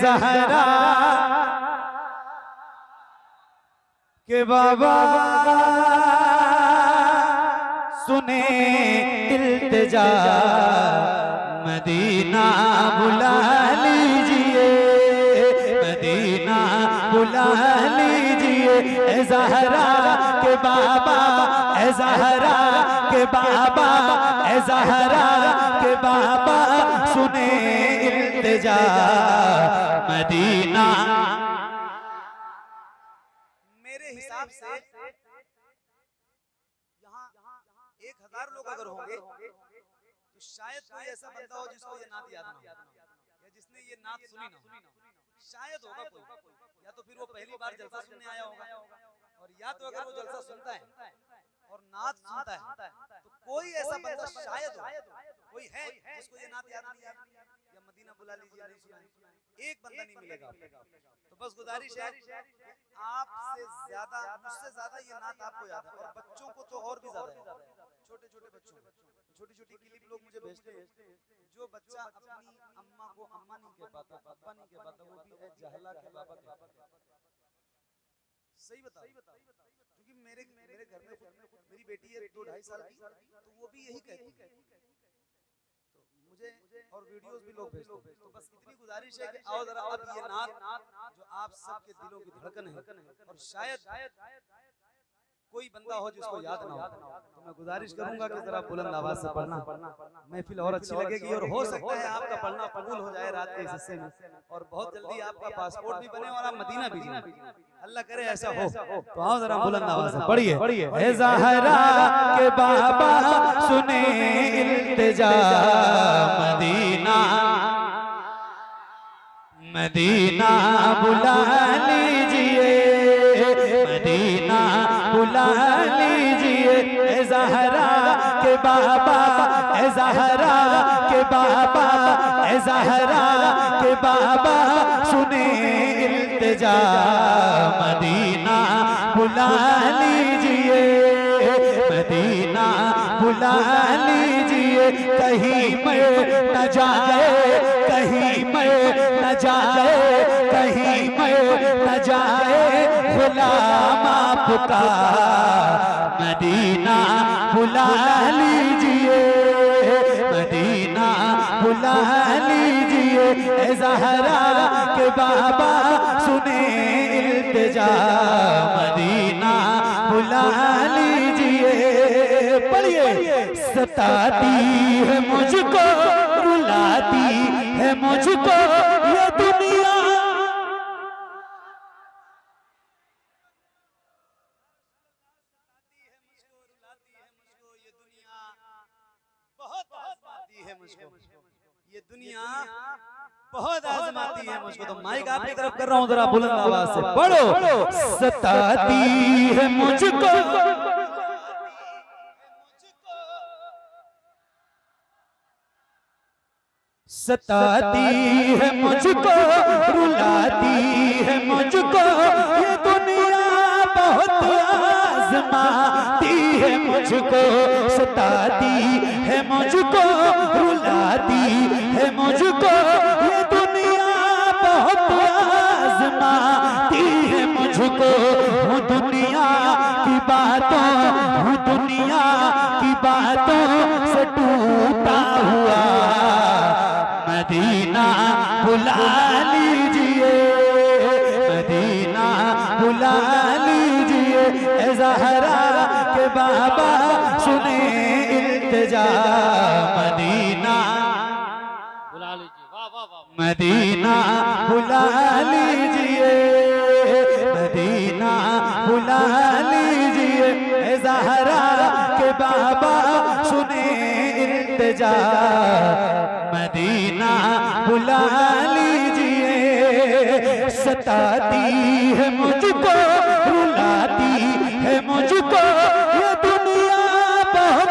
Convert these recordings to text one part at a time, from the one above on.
ज़हरा के बाबा सुने इल्तिजा, मदीना बुला लीजिए, मदीना बुला लीजिए। ज़हरा के बाबा, ज़हरा के बाबा, ज़हरा के बाबा सुने इल्तिजा, मदीना। मेरे हिसाब से यहाँ 1000 लोग अगर होंगे तो शायद कोई ऐसा बंदा हो जिसको ये नात याद ना हो, या जिसने ये नात सुनी ना हो। शायद होगा कोई, या तो फिर वो पहली बार जलसा सुनने आया होगा, और या तो अगर वो जलसा सुनता है और नात सुनता है तो कोई ऐसा बंदा शायद हो, कोई है जिसको ये नात याद नहीं है, या मदीना बुला लीजिए नहीं सुना है। एक बंदा नहीं मिलेगा। तो बस गुजारिश है कि आपसे ज्यादा, मुझसे ज्यादा ये नात आपको याद है, और बच्चों को तो और भी ज्यादा याद है। छोटे छोटे बच्चों, छोटी छोटी क्लिप लोग मुझे भेजते हैं। जो बच्चा अपनी अम्मा को अम्मा नहीं कह पाता, पापा नहीं कह पाता, वो भी है जहला के बाबा कहता। सही बता, क्योंकि मेरे घर में मेरी बेटी है 2-2.5 साल की, तो वो भी यही कहती है। मुझे और वीडियोस भी लोग भेजते हैं। तो बस इतनी गुजारिश है कि आओ जरा अब ये नात जो आप सबके दिलों की धड़कन है, और शायद कोई बंदा हो जिसको याद ना हो, तो मैं गुजारिश करूंगा कि जरा बुलंद आवाज से पढ़ना, महफिल और अच्छी लगेगी, और हो सकता है आपका पढ़ना कबूल हो जाए रात के हिस्से में, और बहुत जल्दी आपका पासपोर्ट भी बने और आप मदीना भी जाएं। अल्लाह करे ऐसा हो। तो आओ जरा बुलंद आवाज से पढ़िए। ज़हरा के बाबा सुने इल्तिजा, मदीना मदीना बुला लीजिए, मदीना बुला लीजिए। ज़हरा के बाबा, ज़हरा के बाबा, ज़हरा के बाबा सुने इल्तिजा, मदीना बुला लीजिए, मदीना बुला लीजिए। कहीं मैं न जाए, कहीं मैं न जाए, कहीं मैं न जाए गुलाम आपका, मदीना बुला लीजिए, मदीना बुला लीजिए। ज़हरा के बाबा सुने इल्तिजा, मदीना बुला लीजिए। पढ़िए। सताती है मुझको, रुलाती है मुझको ये दुनिया, ये दुनिया बहुत आजमाती है मुझको। तो माइक आपकी तरफ कर रहा हूँ, जरा बुलंद आवाज से पढ़ो। सताती है मुझको, सताती है मुझको, रुलाती है मुझको ये दुनिया, बहुत आजमाती है मुझको। सताती है मुझको, रुलाती है मुझको ये दुनिया, बहुत आजमाती है मुझको। हूँ दुनिया की बातों, हूँ दुनिया की बातों से टूटा हुआ, मदीना बुला लीजिए, मदीना बुला लीजिए। ज़हरा के बाबा सुने इल्तिजा, मदीना बुला लीजिए, मदीना बुला लीजिए, मदीना बुला लीजिए। ज़हरा के बाबा सुने इल्तिजा, मदीना बुला लीजिए। सताती है मुझको, रुलाती है मुझको ये दुनिया, बहुत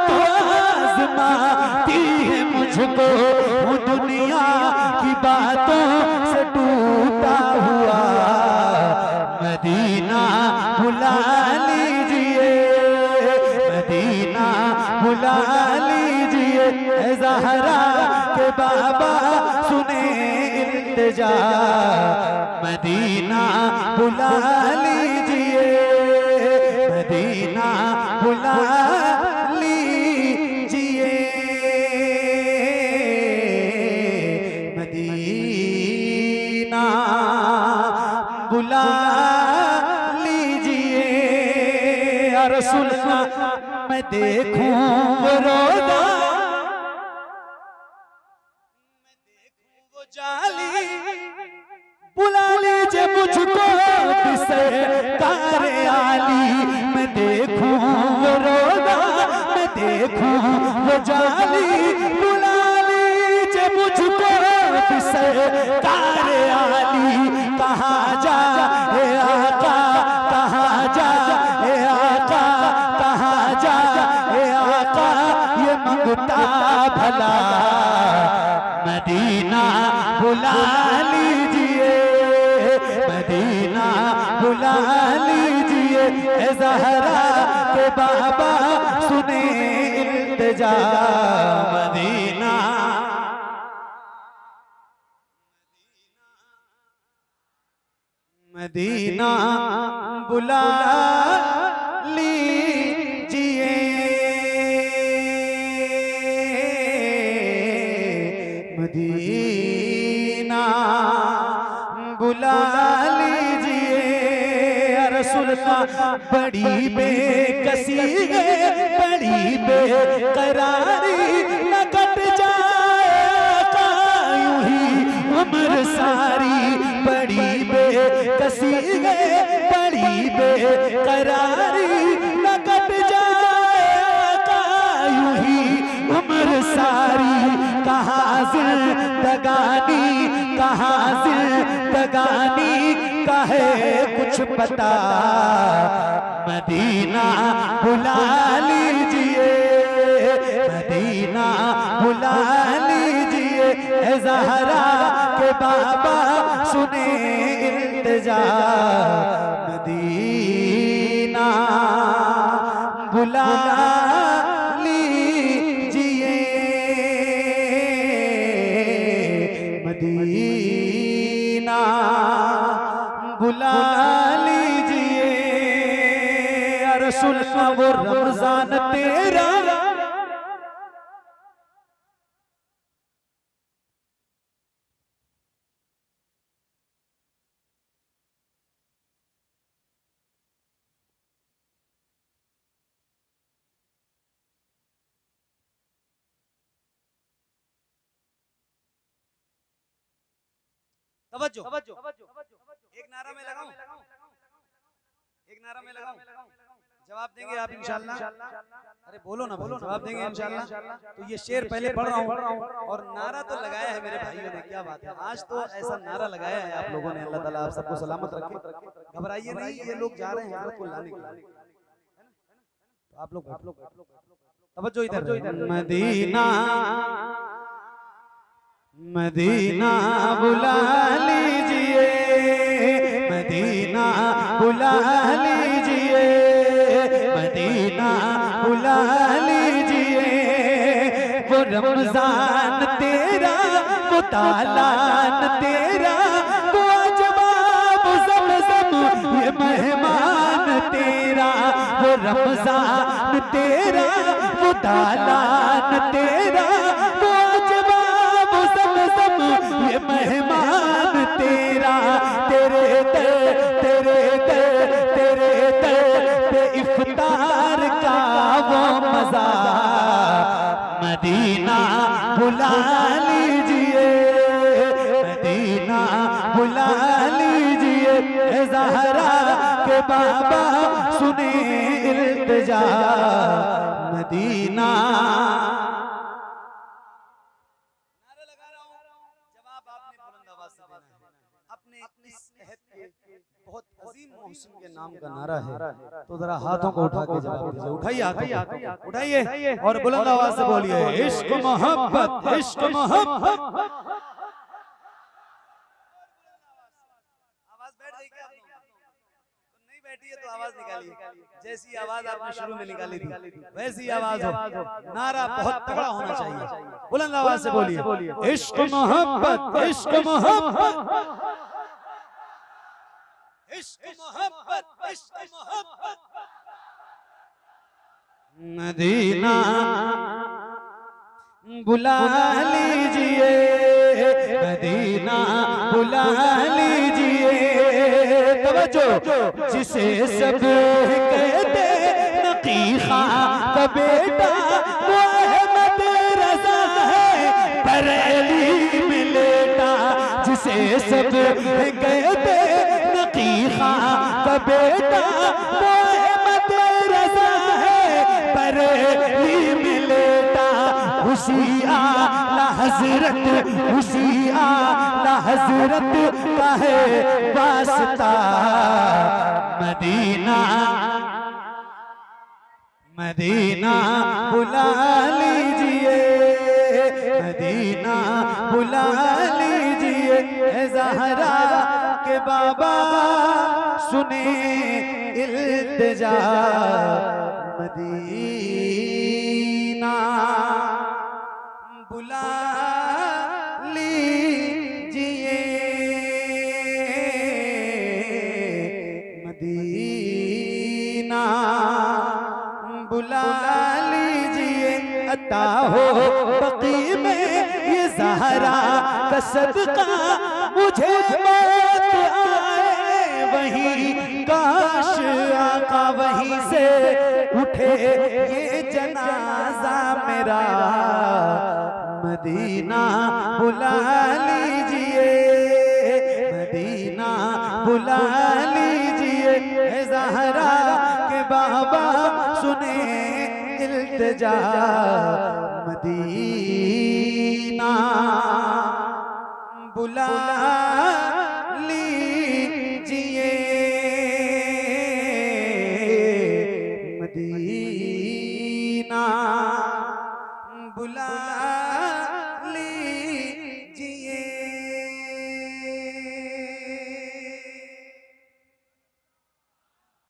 आजमाती है मुझको। हूँ दुनिया की बातों से टूटा हुआ, मदीना बुला लीजिए, मदीना बुला लीजिए। ज़हरा के बाबा इल्तिजा, मदीना बुला लीजिए, मदीना बुला लीजिए, मदीना बुला लीजिए। या रसूल अल्लाह, मैं देखूं वो रोज़ा, मैं देखूं वो जाली, बुला लीजिए मुझको किसे तारे आली। मैं देखूं वो रोज़ा, मैं देखूं वो जाली, बुला लीजिए मुझको किसे तारे आली। कहाँ जा हे आका, कहाँ जा हे आका, कहाँ जा हे आका, ये मंगता भला मदीना बुला लीजिए, मदीना बुला लीजिए। ए ज़हरा के बाबा सुने इल्तिजा, मदीना मदीना बुला लीजिए, मदीना बुला लीजिए। या रसूल अल्लाह, बड़ी बेकसी है, बड़ी बेकरारी, न कट जाएगा यूं ही उम्र सारी। बड़ी बेकसी है, बड़ी बेकरारी, न कट जाएगा यूं ही उम्र सारी। कहाँ जिंदगानी, कहाँ जिंदगानी का है कुछ पता, मदीना बुला लीजिए, मदीना बुला लीजिए। ए ज़हरा के बाबा सुने इल्तिजा, मदीना बुला लीजिए, मदीना बुला लीजिए। या रसूल अल्लाह, वो रमजान तेरा तवज्जो, एक नारा में लगाऊं, एक नारा में लगाऊं, जवाब देंगे आप इंशाल्लाह। अरे बोलो ना, बोलो, जवाब देंगे इंशाल्लाह। तो ये शेर पहले पढ़ रहा हूँ, और नारा तो लगाया है मेरे भाइयों ने, क्या बात है, आज तो ऐसा नारा लगाया है आप लोगों ने। अल्लाह ताला आप सबको सलामत रखे, घबराइए नहीं, ये लोग जा रहे हैं हजरत को लाने के लिए। तो आप लोग तवज्जो इधर, मदीना मदीना बुला लीजिए, मदीना बुला लीजिए, मदीना बुला लीजिए। वो रमजान तेरा, वो तालान तेरा, वो जवाब ज़मज़म ये मेहमान तेरा। वो रमजान तेरा, वो तालान तेरा, वो जवाब ज़मज़म ये मेहमान तेरा। तेरे दर, तेरे दर, तेरे दर पे इफ्तार का वो मज़ा, मदीना बुला लीजिए, मदीना बुला लीजिए। ए ज़हरा के बाबा सुने इल्तिजा, मदीना बहुत अजीम मौसम के नाम का नारा है, तो जरा हाथों को उठा के जवाब दीजिए। उठाइए हाथों, उठाइए और बुलंद आवाज से बोलिए, इश्क मोहब्बत, इश्क मोहब्बत। आवाज बैठ गई क्या? तो नहीं बैठी है तो आवाज निकालिए, जैसी आवाज आपने शुरू में निकाली थी वैसी आवाज हो। नारा बहुत तगड़ा होना चाहिए, बुलंद आवाज से बोलिए, इश्क मोहब्बत, इश्क मोहब्बत, इश्क मोहब्बत, इश्क मोहब्बत। मदीना बुला लीजिए, मदीना बुला लीजिए, तवज्जो, जिसे सब कहते नकी खां का बेटा वो अहमद रजा है बरेली में लेटा, जिसे सब कहते नकी खां का बेटा वो अहमद रजा है बरेली में लेटा। उसी आला हजरत, उसी आला हजरत का है वास्ता, मदीना मदीना बुला लीजिए, मदीना बुला लीजिए, ए ज़हरा के बाबा सुने इल्तिजा, मदीना बुला लीजिए, मदीना बुला लीजिए, अता हो बकी में ये ज़हरा का सदका मुझे मौत आए वहीं, काश आका वहीं से उठे ये जनाजा मेरा, मदीना बुला लीजिए, मदीना बुला लीजिए, ए ज़हरा के बाबा सुने इल्तिजा, मदीना बुला लीजिए, मदीना बुला